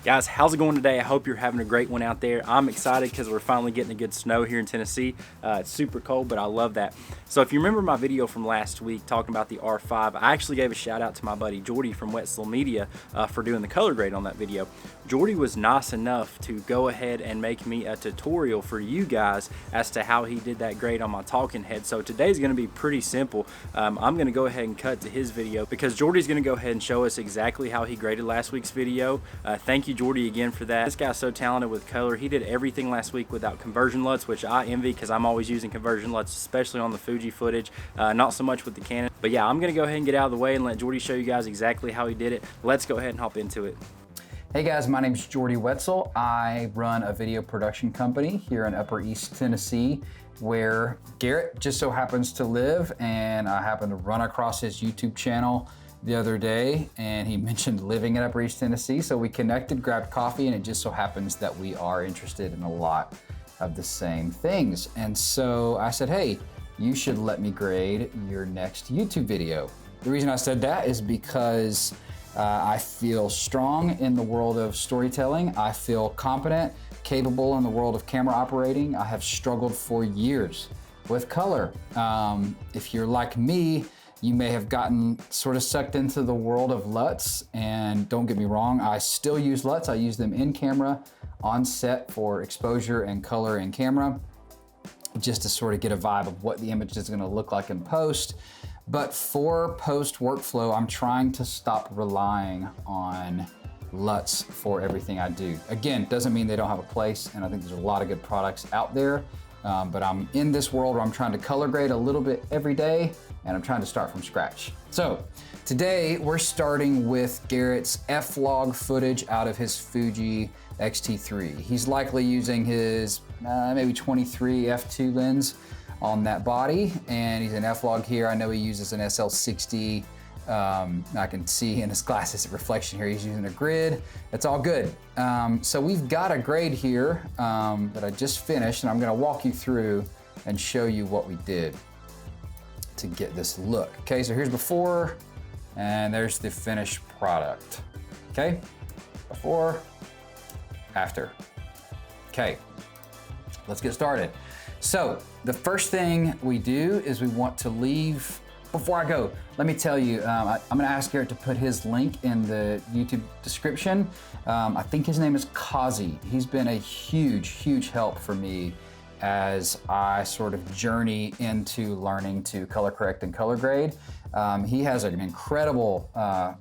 Guys, how's it going today? I hope you're having a great one out there. I'm excited because we're finally getting a good snow here in Tennessee. It's super cold, but I love that. So if you remember my video from last week talking about the R5, I actually gave a shout out to my buddy Jordy from Whetsell Media for doing the color grade on that video. Jordy was nice enough to go ahead and make me a tutorial for you guys as to how he did that grade on my talking head. So today's going to be pretty simple. I'm going to go ahead and cut to his video because Jordy's going to go ahead and show us exactly how he graded last week's video. Thank you, Jordy, again for that. This guy's so talented with color. He did everything last week without conversion LUTs, which I envy because I'm always using conversion LUTs, especially on the Fuji footage, not so much with the Canon. But yeah, I'm going to go ahead and get out of the way and let Jordy show you guys exactly how he did it. Let's go ahead and hop into it. Hey guys, my name is Jordy Whetsell. I run a video production company here in Upper East Tennessee where Garrett just so happens to live, and I happened to run across his YouTube channel the other day and he mentioned living in Upper East Tennessee. So we connected, grabbed coffee, and it just so happens that we are interested in a lot of the same things. And so I said, hey, you should let me grade your next YouTube video. The reason I said that is because I feel strong in the world of storytelling. I feel competent, capable in the world of camera operating. I have struggled for years with color. If you're like me, you may have gotten sort of sucked into the world of LUTs, and don't get me wrong, I still use LUTs. I use them in camera, on set for exposure and color in camera, just to sort of get a vibe of what the image is gonna look like in post. But for post workflow, I'm trying to stop relying on LUTs for everything I do. Again, doesn't mean they don't have a place, and I think there's a lot of good products out there, but I'm in this world where I'm trying to color grade a little bit every day, and I'm trying to start from scratch. So today we're starting with Garrett's F-log footage out of his Fuji X-T3. He's likely using his maybe 23 f2 lens on that body, and he's an F-log here. I know he uses an SL60. I can see in his glasses reflection here, he's using a grid. It's all good. So we've got a grade here that I just finished, and I'm gonna walk you through and show you what we did to get this look. Okay, so here's before, and there's the finished product. Okay, before, after. Okay, let's get started. So the first thing we do is we want to leave, before I go, let me tell you, I'm gonna ask Garrett to put his link in the YouTube description. I think his name is Kazi. He's been a huge, huge help for me as I sort of journey into learning to color correct and color grade. He has an incredible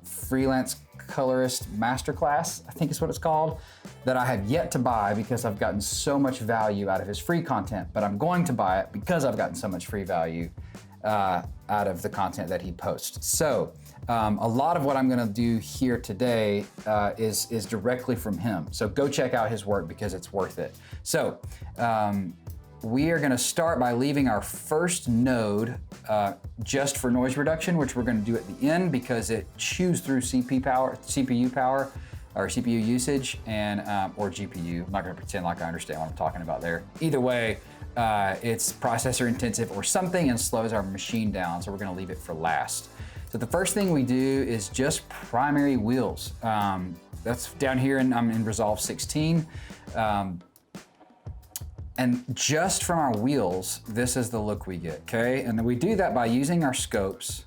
freelance colorist masterclass, I think is what it's called, that I have yet to buy because I've gotten so much value out of his free content, but I'm going to buy it because I've gotten so much free value out of the content that he posts. So a lot of what I'm gonna do here today is directly from him. So go check out his work because it's worth it. So we are gonna start by leaving our first node just for noise reduction, which we're gonna do at the end because it chews through CPU power, or CPU usage, and or GPU. I'm not gonna pretend like I understand what I'm talking about there. Either way, it's processor intensive or something and slows our machine down, so we're gonna leave it for last. So the first thing we do is just primary wheels. That's down here, and I'm in Resolve 16. And just from our wheels, this is the look we get, okay? And then we do that by using our scopes.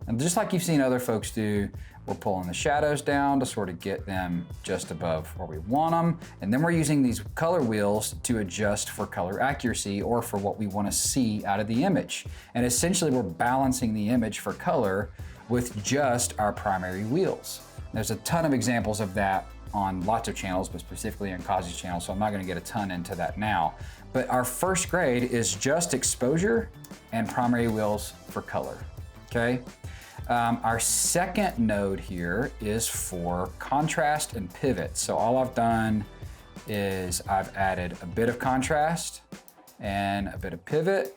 And just like you've seen other folks do, we're pulling the shadows down to sort of get them just above where we want them. And then we're using these color wheels to adjust for color accuracy or for what we want to see out of the image. And essentially we're balancing the image for color with just our primary wheels. There's a ton of examples of that on lots of channels, but specifically on Kazi's channel, so I'm not gonna get a ton into that now. But our first grade is just exposure and primary wheels for color, okay? Our second node here is for contrast and pivot. So all I've done is I've added a bit of contrast and a bit of pivot.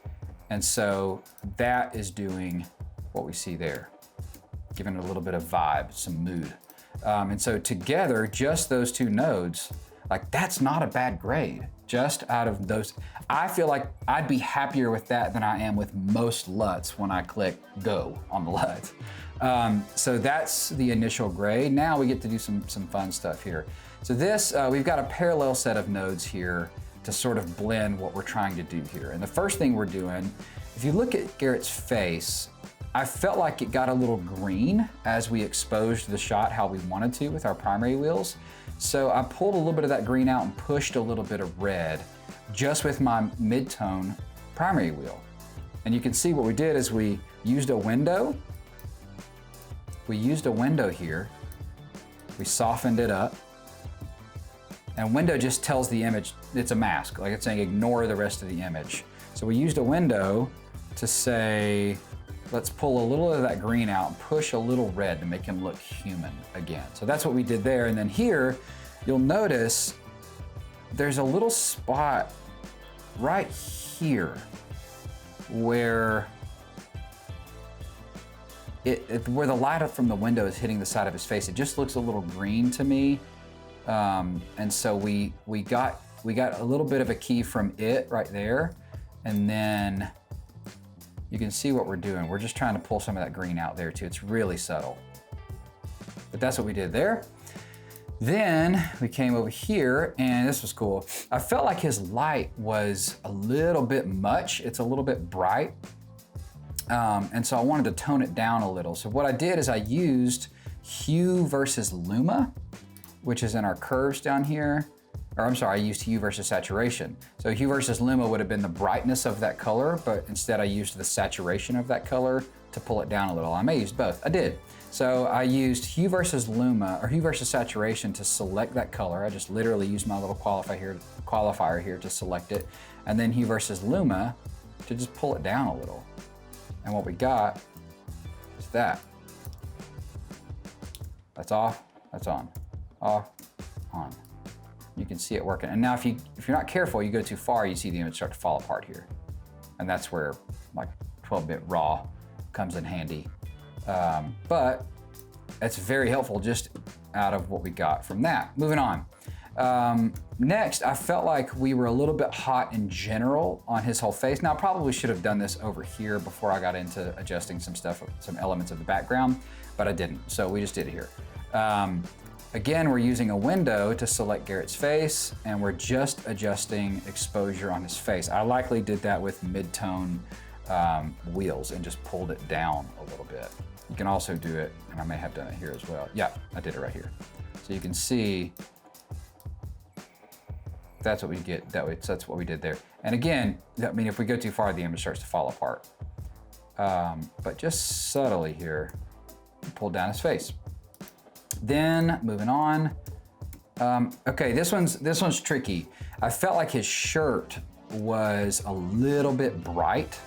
And so that is doing what we see there, giving it a little bit of vibe, some mood. And so together, just those two nodes, like that's not a bad grade. Just out of those, I feel like I'd be happier with that than I am with most LUTs when I click go on the LUT. So that's the initial grade. Now we get to do some fun stuff here. So this, we've got a parallel set of nodes here to sort of blend what we're trying to do here. And the first thing we're doing, if you look at Garrett's face, I felt like it got a little green as we exposed the shot how we wanted to with our primary wheels. So I pulled a little bit of that green out and pushed a little bit of red just with my mid-tone primary wheel. And you can see what we did is we used a window. We used a window here. We softened it up. And window just tells the image it's a mask, like it's saying ignore the rest of the image. So we used a window to say, let's pull a little of that green out and push a little red to make him look human again. So that's what we did there. And then here, you'll notice there's a little spot right here where where the light up from the window is hitting the side of his face. It just looks a little green to me. And so we got a little bit of a key from it right there. And then you can see what we're doing. We're just trying to pull some of that green out there too. It's really subtle. But that's what we did there. Then we came over here and this was cool. I felt like his light was a little bit much. It's a little bit bright. And so I wanted to tone it down a little. So what I did is I used hue versus luma, which is in our curves down here. Or I'm sorry, I used hue versus saturation. So hue versus luma would have been the brightness of that color, but instead I used the saturation of that color to pull it down a little. I may use both, I did. So I used hue versus luma, or hue versus saturation to select that color. I just literally used my little qualifier here to select it. And then hue versus luma to just pull it down a little. And what we got is that. That's off, that's on, off, on. You can see it working. And now if you're not careful, you go too far, you see the image start to fall apart here. And that's where like 12-bit RAW comes in handy. But it's very helpful just out of what we got from that. Moving on. Next, I felt like we were a little bit hot in general on his whole face. Now, I probably should have done this over here before I got into adjusting some stuff, some elements of the background, but I didn't. So we just did it here. Again, we're using a window to select Garrett's face, and we're just adjusting exposure on his face. I likely did that with mid-tone wheels and just pulled it down a little bit. You can also do it, and I may have done it here as well. Yeah, I did it right here. So you can see that's what we get. That's what we did there. And again, I mean, if we go too far, the image starts to fall apart. But just subtly here, pull down his face. Then moving on. Okay, this one's tricky. I felt like his shirt was a little bit bright.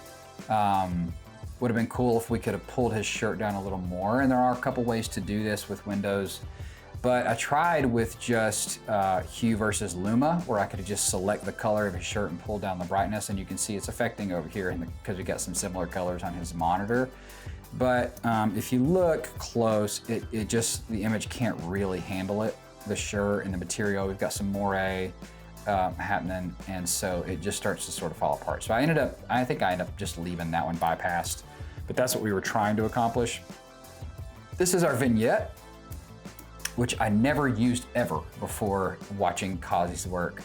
Would have been cool if we could have pulled his shirt down a little more. And there are a couple ways to do this with windows. But I tried with just hue versus luma, where I could just select the color of his shirt and pull down the brightness. And you can see it's affecting over here because we got some similar colors on his monitor. But if you look close, the image can't really handle it. The shirt and the material, we've got some moire happening, and so it just starts to sort of fall apart. So I think I ended up just leaving that one bypassed, but that's what we were trying to accomplish. This is our vignette, which I never used ever before watching Kazi's work.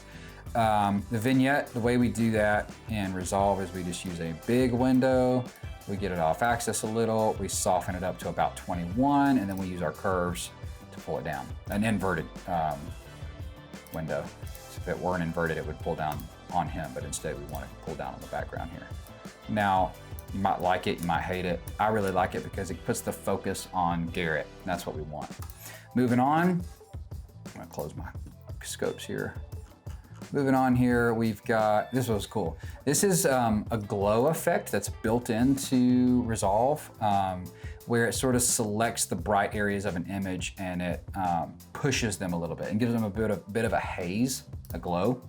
The vignette, the way we do that in Resolve is we just use a big window. We get it off axis a little, we soften it up to about 21, and then we use our curves to pull it down. An inverted window. So if it weren't inverted, it would pull down on him, but instead we want it to pull down on the background here. Now, you might like it, you might hate it. I really like it because it puts the focus on Garrett, and that's what we want. Moving on, I'm gonna close my scopes here. Moving on here, we've got, this was cool. This is a glow effect that's built into Resolve, where it sort of selects the bright areas of an image and it pushes them a little bit and gives them a bit of a haze, a glow.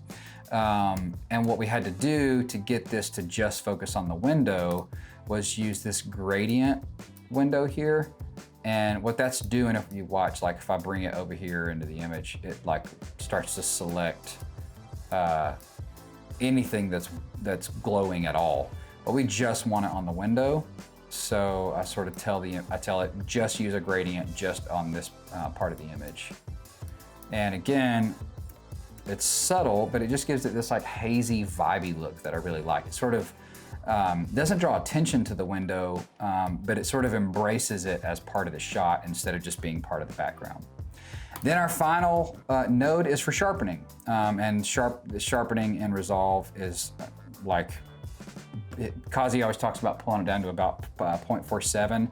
And what we had to do to get this to just focus on the window was use this gradient window here. And what that's doing, if you watch, like if I bring it over here into the image, it like starts to select anything that's glowing at all. But we just want it on the window. So I sort of tell it just use a gradient just on this part of the image. And again, it's subtle, but it just gives it this like hazy, vibey look that I really like. It sort of doesn't draw attention to the window, but it sort of embraces it as part of the shot instead of just being part of the background. Then our final node is for sharpening. And sharpening in Resolve is like, Kazi always talks about pulling it down to about 0.47.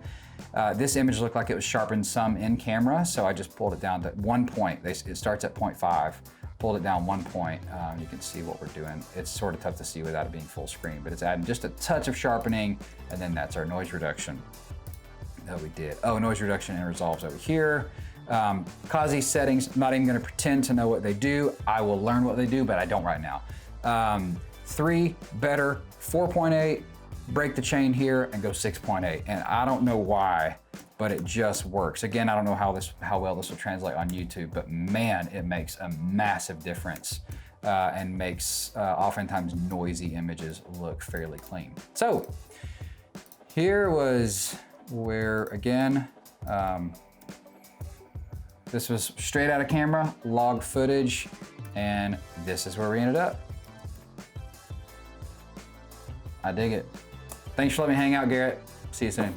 This image looked like it was sharpened some in camera, so I just pulled it down to 1 point. It starts at 0.5. Pulled it down 1 point. You can see what we're doing. It's sort of tough to see without it being full screen, but it's adding just a touch of sharpening, and then that's our noise reduction that we did. Oh, noise reduction and Resolve's over here. Kazi's settings, I'm not even gonna pretend to know what they do. I will learn what they do, but I don't right now. 3, better, 4.8, break the chain here and go 6.8. And I don't know why, but it just works. Again, I don't know how well this will translate on YouTube, but man, it makes a massive difference and makes oftentimes noisy images look fairly clean. So here was where, again, this was straight out of camera, log footage, and this is where we ended up. I dig it. Thanks for letting me hang out, Garrett. See you soon.